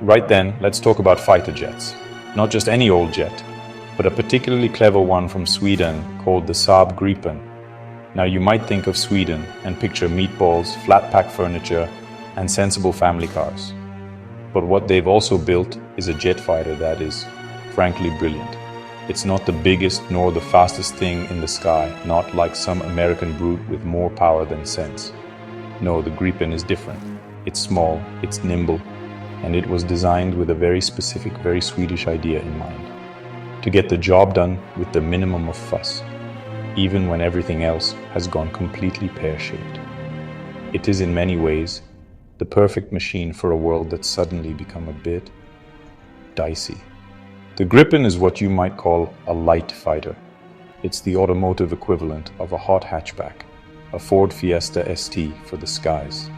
Right then, let's talk about fighter jets. Not just any old jet, but a particularly clever one from Sweden called the Saab Gripen. Now you might think of Sweden and picture meatballs, flat-pack furniture, and sensible family cars. But what they've also built is a jet fighter that is, frankly, brilliant. It's not the biggest nor the fastest thing in the sky, not like some American brute with more power than sense. No, the Gripen is different. It's small, it's nimble, and it was designed with a very specific, very Swedish idea in mind. To get the job done with the minimum of fuss, even when everything else has gone completely pear-shaped. It is in many ways the perfect machine for a world that's suddenly become a bit dicey. The Gripen is what you might call a light fighter. It's the automotive equivalent of a hot hatchback, a Ford Fiesta ST for the skies.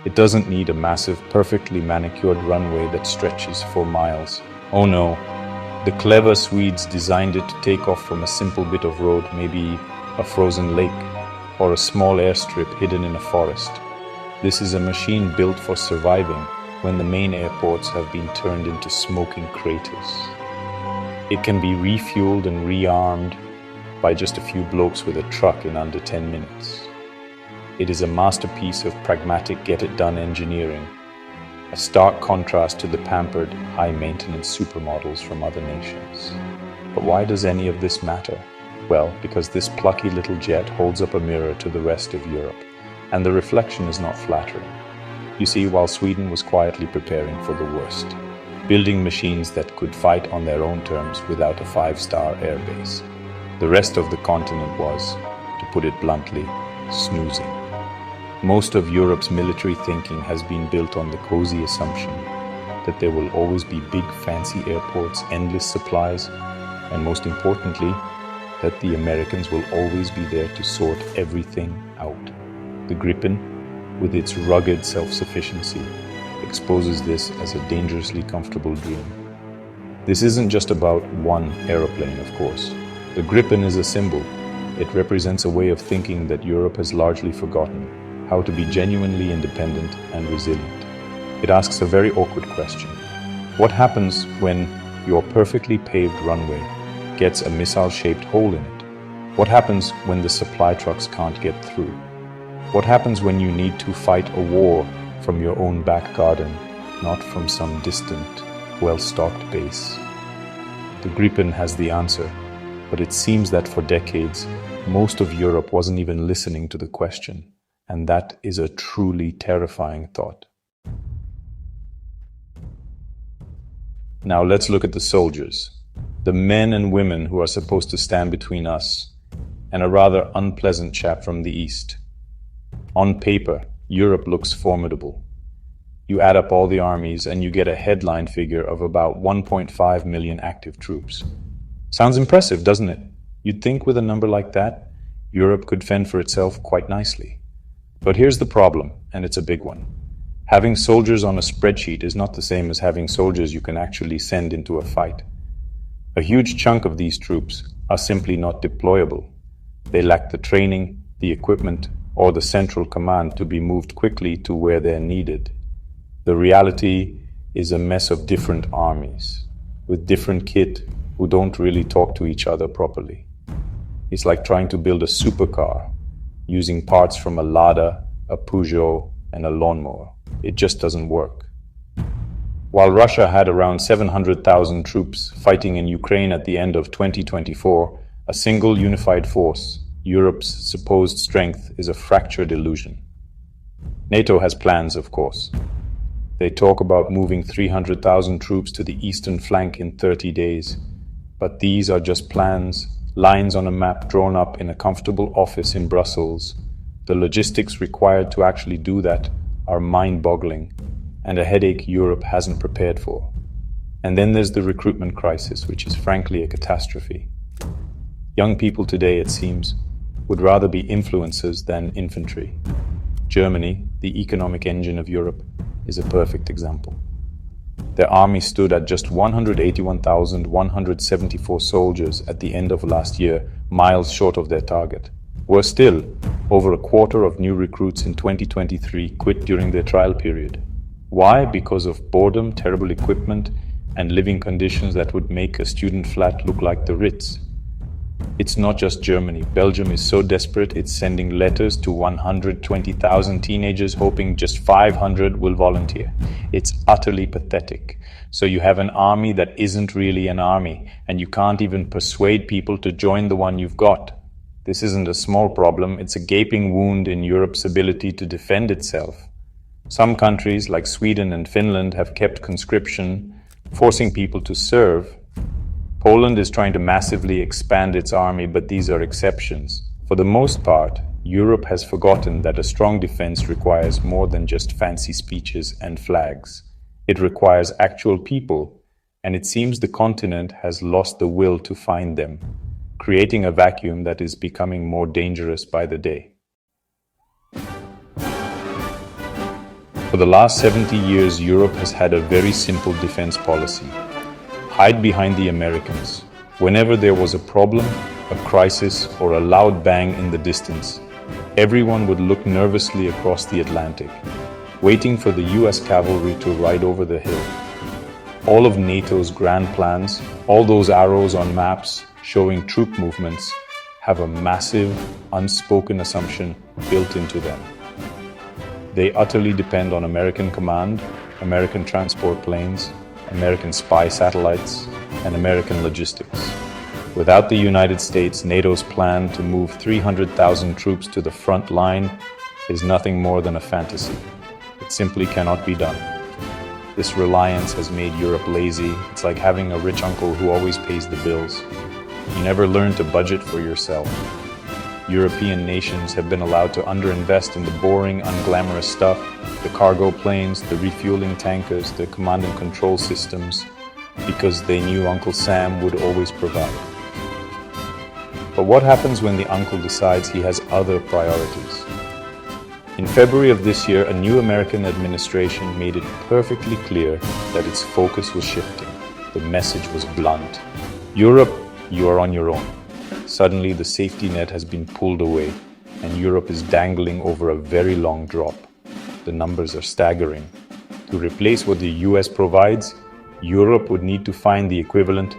It doesn't need a massive, perfectly manicured runway that stretches for miles. Oh no, the clever Swedes designed it to take off from a simple bit of road, maybe a frozen lake, or a small airstrip hidden in a forest. This is a machine built for surviving when the main airports have been turned into smoking craters. It can be refueled and rearmed by just a few blokes with a truck in under 10 minutes. It is a masterpiece of pragmatic get-it-done engineering, a stark contrast to the pampered, high-maintenance supermodels from other nations. But why does any of this matter? Well, because this plucky little jet holds up a mirror to the rest of Europe, and the reflection is not flattering. You see, while Sweden was quietly preparing for the worst, building machines that could fight on their own terms without a 5-star airbase, the rest of the continent was, to put it bluntly, snoozing. Most of Europe's military thinking has been built on the cozy assumption that there will always be big fancy airports, endless supplies, and most importantly, that the Americans will always be there to sort everything out. The Gripen, with its rugged self-sufficiency, exposes this as a dangerously comfortable dream. This isn't just about one aeroplane, of course. The Gripen is a symbol. It represents a way of thinking that Europe has largely forgotten, how to be genuinely independent and resilient. It asks a very awkward question. What happens when your perfectly paved runway gets a missile-shaped hole in it? What happens when the supply trucks can't get through? What happens when you need to fight a war from your own back garden, not from some distant, well-stocked base? The Gripen has the answer, but it seems that for decades, most of Europe wasn't even listening to the question, and that is a truly terrifying thought. Now let's look at the soldiers, the men and women who are supposed to stand between us and a rather unpleasant chap from the East. On paper, Europe looks formidable. You add up all the armies and you get a headline figure of about 1.5 million active troops. Sounds impressive, doesn't it? You'd think with a number like that, Europe could fend for itself quite nicely. But here's the problem, and it's a big one. Having soldiers on a spreadsheet is not the same as having soldiers you can actually send into a fight. A huge chunk of these troops are simply not deployable. They lack the training, the equipment, or the central command to be moved quickly to where they're needed. The reality is a mess of different armies, with different kit who don't really talk to each other properly. It's like trying to build a supercar, using parts from a Lada, a Peugeot, and a lawnmower. It just doesn't work. While Russia had around 700,000 troops fighting in Ukraine at the end of 2024, a single unified force, Europe's supposed strength, is a fractured illusion. NATO has plans, of course. They talk about moving 300,000 troops to the eastern flank in 30 days. But these are just plans, lines on a map drawn up in a comfortable office in Brussels. The logistics required to actually do that are mind-boggling, and a headache Europe hasn't prepared for. And then there's the recruitment crisis, which is frankly a catastrophe. Young people today, it seems, would rather be influencers than infantry. Germany, the economic engine of Europe, is a perfect example. Their army stood at just 181,174 soldiers at the end of last year, miles short of their target. Worse still, over a quarter of new recruits in 2023 quit during their trial period. Why? Because of boredom, terrible equipment, and living conditions that would make a student flat look like the Ritz. It's not just Germany. Belgium is so desperate it's sending letters to 120,000 teenagers hoping just 500 will volunteer. It's utterly pathetic. So you have an army that isn't really an army, and you can't even persuade people to join the one you've got. This isn't a small problem, it's a gaping wound in Europe's ability to defend itself. Some countries, like Sweden and Finland, have kept conscription, forcing people to serve. Poland is trying to massively expand its army, but these are exceptions. For the most part, Europe has forgotten that a strong defense requires more than just fancy speeches and flags. It requires actual people, and it seems the continent has lost the will to find them, creating a vacuum that is becoming more dangerous by the day. For the last 70 years, Europe has had a very simple defense policy. Hide behind the Americans. Whenever there was a problem, a crisis, or a loud bang in the distance, everyone would look nervously across the Atlantic, waiting for the US cavalry to ride over the hill. All of NATO's grand plans, all those arrows on maps showing troop movements, have a massive, unspoken assumption built into them. They utterly depend on American command, American transport planes, American spy satellites, and American logistics. Without the United States, NATO's plan to move 300,000 troops to the front line is nothing more than a fantasy. It simply cannot be done. This reliance has made Europe lazy. It's like having a rich uncle who always pays the bills. You never learn to budget for yourself. European nations have been allowed to underinvest in the boring, unglamorous stuff, the cargo planes, the refueling tankers, the command and control systems, because they knew Uncle Sam would always provide. But what happens when the uncle decides he has other priorities? In February of this year, a new American administration made it perfectly clear that its focus was shifting. The message was blunt. Europe, you are on your own. Suddenly, the safety net has been pulled away, and Europe is dangling over a very long drop. The numbers are staggering. To replace what the US provides, Europe would need to find the equivalent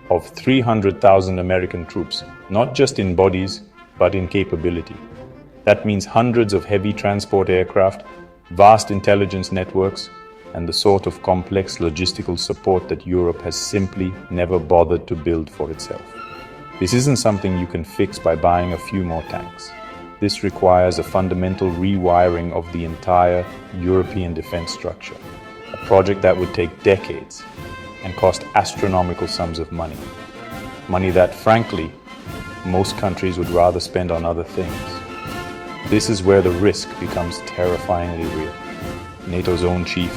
of 300,000 American troops, not just in bodies, but in capability. That means hundreds of heavy transport aircraft, vast intelligence networks, and the sort of complex logistical support that Europe has simply never bothered to build for itself. This isn't something you can fix by buying a few more tanks. This requires a fundamental rewiring of the entire European defense structure, a project that would take decades and cost astronomical sums of money. Money that, frankly, most countries would rather spend on other things. This is where the risk becomes terrifyingly real. NATO's own chief,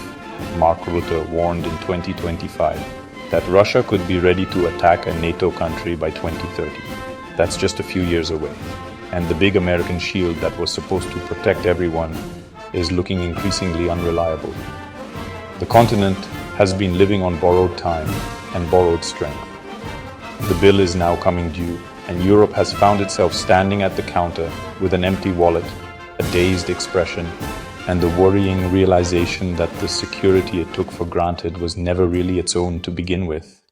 Mark Rutte, warned in 2025 that Russia could be ready to attack a NATO country by 2030. That's just a few years away. And the big American shield that was supposed to protect everyone is looking increasingly unreliable. The continent has been living on borrowed time and borrowed strength. The bill is now coming due, and Europe has found itself standing at the counter with an empty wallet, a dazed expression, and the worrying realization that the security it took for granted was never really its own to begin with.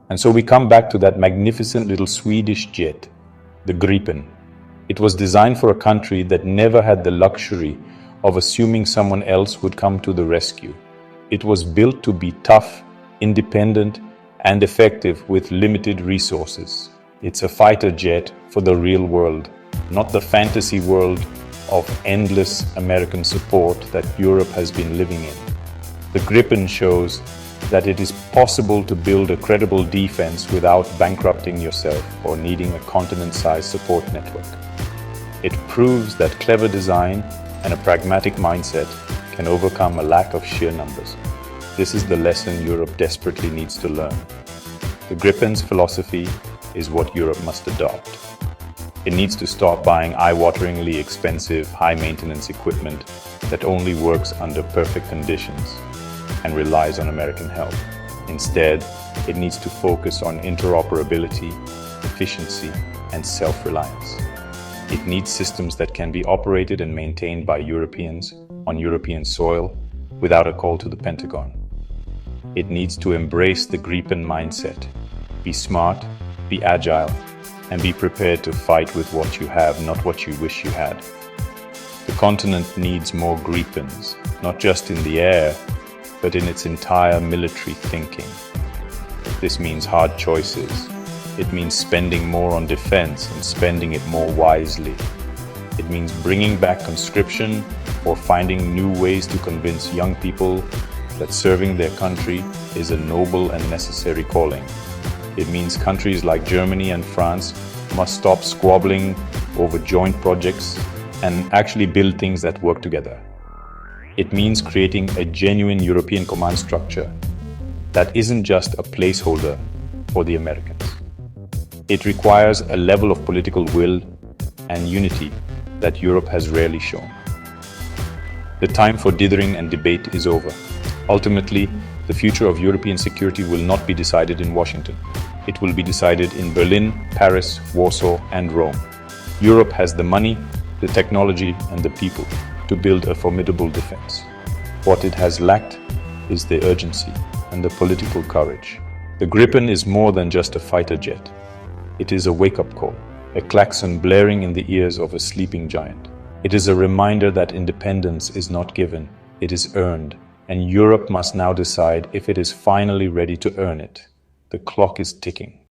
And so we come back to that magnificent little Swedish jet, the Gripen. It was designed for a country that never had the luxury of assuming someone else would come to the rescue. It was built to be tough, independent, and effective with limited resources. It's a fighter jet for the real world, not the fantasy world of endless American support that Europe has been living in. The Gripen shows that it is possible to build a credible defense without bankrupting yourself or needing a continent-sized support network. It proves that clever design and a pragmatic mindset can overcome a lack of sheer numbers. This is the lesson Europe desperately needs to learn. The Gripen's philosophy is what Europe must adopt. It needs to stop buying eye-wateringly expensive, high-maintenance equipment that only works under perfect conditions and relies on American help. Instead, it needs to focus on interoperability, efficiency, and self-reliance. It needs systems that can be operated and maintained by Europeans on European soil without a call to the Pentagon. It needs to embrace the Gripen mindset. Be smart, be agile, and be prepared to fight with what you have, not what you wish you had. The continent needs more Gripens, not just in the air, but in its entire military thinking. This means hard choices. It means spending more on defense and spending it more wisely. It means bringing back conscription or finding new ways to convince young people that serving their country is a noble and necessary calling. It means countries like Germany and France must stop squabbling over joint projects and actually build things that work together. It means creating a genuine European command structure that isn't just a placeholder for the Americans. It requires a level of political will and unity that Europe has rarely shown. The time for dithering and debate is over. Ultimately, the future of European security will not be decided in Washington. It will be decided in Berlin, Paris, Warsaw, and Rome. Europe has the money, the technology, and the people to build a formidable defense. What it has lacked is the urgency and the political courage. The Gripen is more than just a fighter jet. It is a wake-up call, a klaxon blaring in the ears of a sleeping giant. It is a reminder that independence is not given, it is earned, and Europe must now decide if it is finally ready to earn it. The clock is ticking.